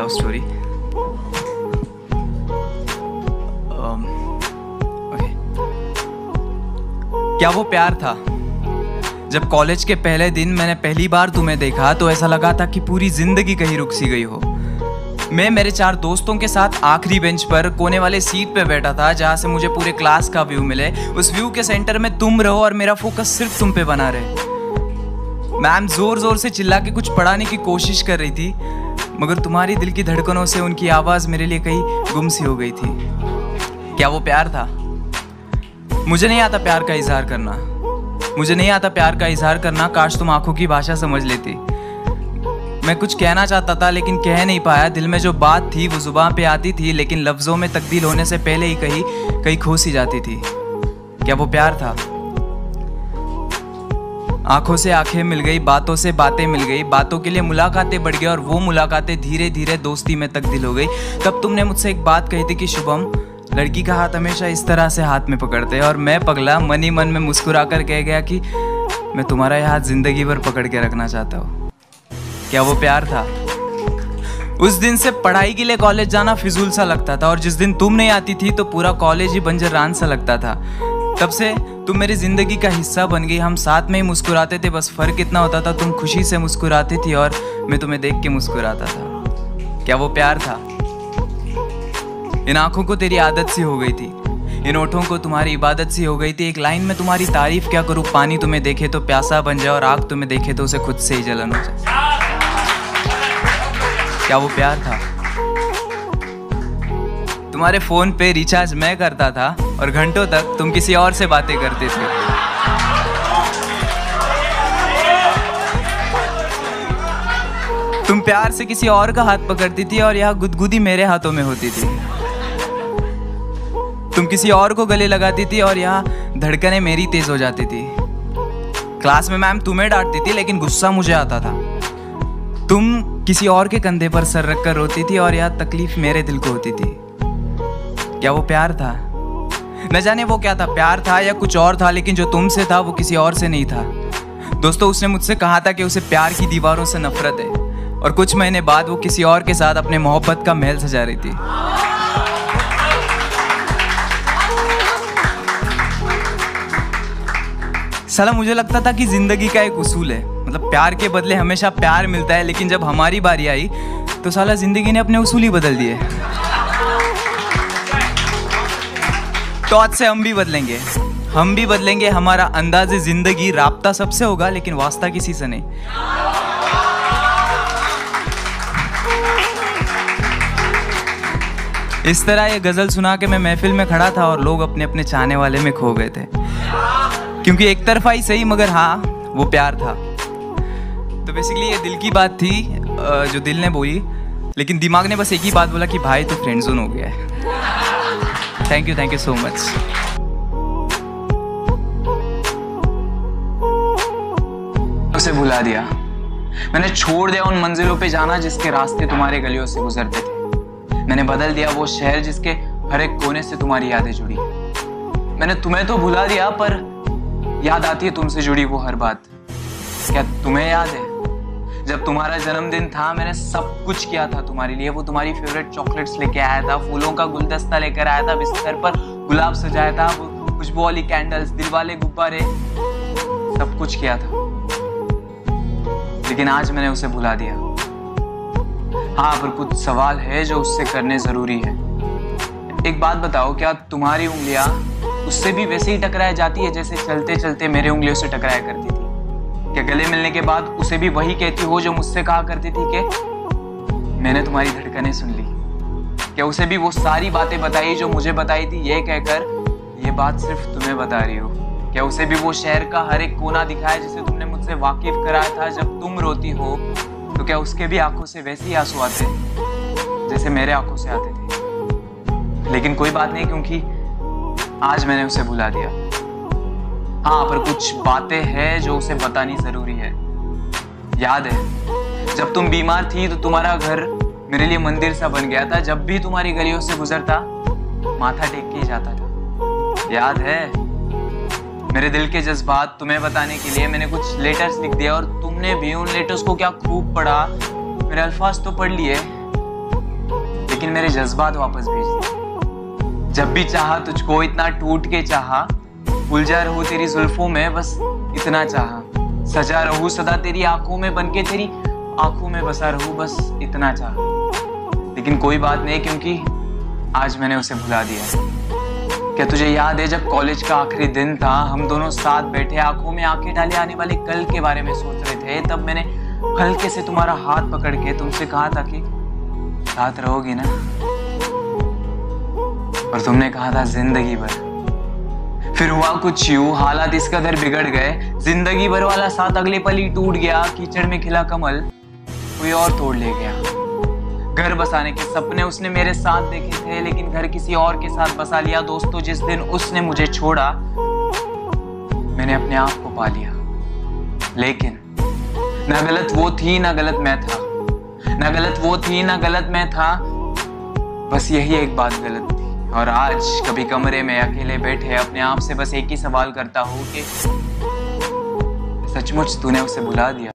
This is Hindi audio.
Love story. क्या वो प्यार था? जब कॉलेज के पहले दिन मैंने पहली बार तुम्हें देखा तो ऐसा लगा था कि पूरी जिंदगी कहीं रुक सी गई हो। मैं मेरे 4 दोस्तों के साथ आखिरी बेंच पर कोने वाले सीट पे बैठा था, जहाँ से मुझे पूरे क्लास का व्यू मिले। उस व्यू के सेंटर में तुम रहो और मेरा फोकस सिर्फ तुम पे बना रहे। मैम जोर जोर से चिल्ला के कुछ पढ़ाने की कोशिश कर रही थी, मगर तुम्हारी दिल की धड़कनों से उनकी आवाज़ मेरे लिए कहीं गुम सी हो गई थी। क्या वो प्यार था? मुझे नहीं आता प्यार का इजहार करना, मुझे नहीं आता प्यार का इजहार करना। काश तुम आंखों की भाषा समझ लेती। मैं कुछ कहना चाहता था लेकिन कह नहीं पाया। दिल में जो बात थी वो जुबान पे आती थी, लेकिन लफ्ज़ों में तब्दील होने से पहले ही कहीं खो सी जाती थी। क्या वो प्यार था? आंखों से आंखें मिल गई, बातों से बातें मिल गई, बातों के लिए मुलाकातें बढ़ गई और वो मुलाकातें धीरे धीरे दोस्ती में तब्दील हो गई। तब तुमने मुझसे एक बात कही थी कि शुभम, लड़की का हाथ हमेशा इस तरह से हाथ में पकड़ते हैं। और मैं पगला मन ही मन में मुस्कुरा कर कह गया कि मैं तुम्हारा यह हाथ जिंदगी भर पकड़ के रखना चाहता हूँ। क्या वो प्यार था? उस दिन से पढ़ाई के लिए कॉलेज जाना फिजूल सा लगता था, और जिस दिन तुम नहीं आती थी तो पूरा कॉलेज ही बंजर रान सा लगता था। तब से तुम मेरी जिंदगी का हिस्सा बन गई। हम साथ में ही मुस्कुराते थे, बस फर्क इतना होता था तुम खुशी से मुस्कुराती थी और मैं तुम्हें देख के मुस्कुराता था। क्या वो प्यार था? इन आंखों को तेरी आदत सी हो गई थी, इन ओठों को तुम्हारी इबादत सी हो गई थी। एक लाइन में तुम्हारी तारीफ क्या करूँ, पानी तुम्हें देखे तो प्यासा बन जाए और आग तुम्हें देखे तो उसे खुद से ही जलन हो जाए। क्या वो प्यार था? तुम्हारे फोन पे रिचार्ज मैं करता था और घंटों तक तुम किसी और से बातें करते थे। तुम प्यार से किसी और का हाथ पकड़ती थी और यह गुदगुदी मेरे हाथों में होती थी। तुम किसी और को गले लगाती थी और यहाँ धड़कनें मेरी तेज हो जाती थी। क्लास में मैम तुम्हें डांटती थी लेकिन गुस्सा मुझे आता था। तुम किसी और के कंधे पर सर रखकर रोती थी और यह तकलीफ मेरे दिल को होती थी। क्या वो प्यार था? न जाने वो क्या था, प्यार था या कुछ और था, लेकिन जो तुमसे था वो किसी और से नहीं था। दोस्तों, उसने मुझसे कहा था कि उसे प्यार की दीवारों से नफरत है, और कुछ महीने बाद वो किसी और के साथ अपने मोहब्बत का महल सजा रही थी। साला मुझे लगता था कि जिंदगी का एक उसूल है, मतलब प्यार के बदले हमेशा प्यार मिलता है, लेकिन जब हमारी बारी आई तो साला जिंदगी ने अपने उसूल ही बदल दिए। तो आज से हम भी बदलेंगे, हमारा अंदाज़े जिंदगी, राब्ता सबसे होगा लेकिन वास्ता किसी से नहीं। इस तरह ये गजल सुना के मैं महफिल में खड़ा था और लोग अपने अपने चाहने वाले में खो गए थे, क्योंकि एक तरफा ही सही मगर हाँ वो प्यार था। तो बेसिकली ये दिल की बात थी जो दिल ने बोली, लेकिन दिमाग ने बस एक ही बात बोला कि भाई तो फ्रेंड जोन हो गया है। Thank you so much. उसे भुला दिया, मैंने छोड़ दिया उन मंजिलों पे जाना जिसके रास्ते तुम्हारे गलियों से गुजरते थे। मैंने बदल दिया वो शहर जिसके हर एक कोने से तुम्हारी यादें जुड़ी। मैंने तुम्हें तो भुला दिया, पर याद आती है तुमसे जुड़ी वो हर बात। क्या तुम्हें याद है जब तुम्हारा जन्मदिन था, मैंने सब कुछ किया था तुम्हारे लिए। वो तुम्हारी फेवरेट चॉकलेट्स लेके आया था, फूलों का गुलदस्ता लेकर आया था, बिस्तर पर गुलाब सजाया था, वो खुशबू वाली कैंडल्स, दिल वाले गुब्बारे, सब कुछ किया था। लेकिन आज मैंने उसे भुला दिया। हाँ, पर कुछ सवाल है जो उससे करने जरूरी है। एक बात बताओ, क्या तुम्हारी उंगलियां उससे भी वैसे ही टकराया जाती है जैसे चलते चलते मेरे उंगलियों से टकराया करती थी? क्या गले मिलने के बाद उसे भी वही कहती हो जो मुझसे कहा करती थी कि मैंने तुम्हारी धड़कनें सुन ली? क्या उसे भी वो सारी बातें बताई जो मुझे बताई थी, ये कहकर ये बात सिर्फ तुम्हें बता रही हो? क्या उसे भी वो शहर का हर एक कोना दिखाया जिसे तुमने मुझसे वाकिफ कराया था? जब तुम रोती हो तो क्या उसके भी आंखों से वैसे ही आंसू आते जैसे मेरे आंखों से आते थे? लेकिन कोई बात नहीं, क्योंकि आज मैंने उसे भुला दिया। हाँ, पर कुछ बातें हैं जो उसे बतानी जरूरी है। याद है जब तुम बीमार थी तो तुम्हारा घर मेरे लिए मंदिर सा बन गया था। जब भी तुम्हारी गलियों से गुजरता माथा टेक के ही जाता था। याद है मेरे दिल के जज्बात तुम्हें बताने के लिए मैंने कुछ लेटर्स लिख दिया और तुमने भी उन लेटर्स को क्या खूब पढ़ा। मेरे अल्फाज तो पढ़ लिए लेकिन मेरे जज्बात वापस भेज दिए। जब भी चाहा तुझको इतना टूट के चाहा, उलझा रहूं तेरी जुल्फों में बस इतना चाहा, सजा रहूं सदा तेरी आंखों में बनके तेरी आंखों में बसा रहूं बस इतना चाहा। लेकिन कोई बात नहीं, क्योंकि आज मैंने उसे भुला दिया। क्या तुझे याद है जब कॉलेज का आखिरी दिन था, हम दोनों साथ बैठे आंखों में आंखें डाले आने वाले कल के बारे में सोच रहे थे, तब मैंने हल्के से तुम्हारा हाथ पकड़ के तुमसे कहा था कि साथ रहोगी ना, और तुमने कहा था जिंदगी भर। फिर हुआ कुछ यूं, हालात इस कदर बिगड़ गए, जिंदगी भर वाला साथ अगले पल ही टूट गया। कीचड़ में खिला कमल कोई और तोड़ ले गया। घर बसाने के सपने उसने मेरे साथ देखे थे, लेकिन घर किसी और के साथ बसा लिया। दोस्तों, जिस दिन उसने मुझे छोड़ा, मैंने अपने आप को पा लिया। लेकिन ना गलत वो थी ना गलत मैं था, ना गलत वो थी ना गलत मैं था, बस यही एक बात गलत थी। और आज कभी कमरे में अकेले बैठे अपने आप से बस एक ही सवाल करता हूँ कि सचमुच तूने उसे भुला दिया?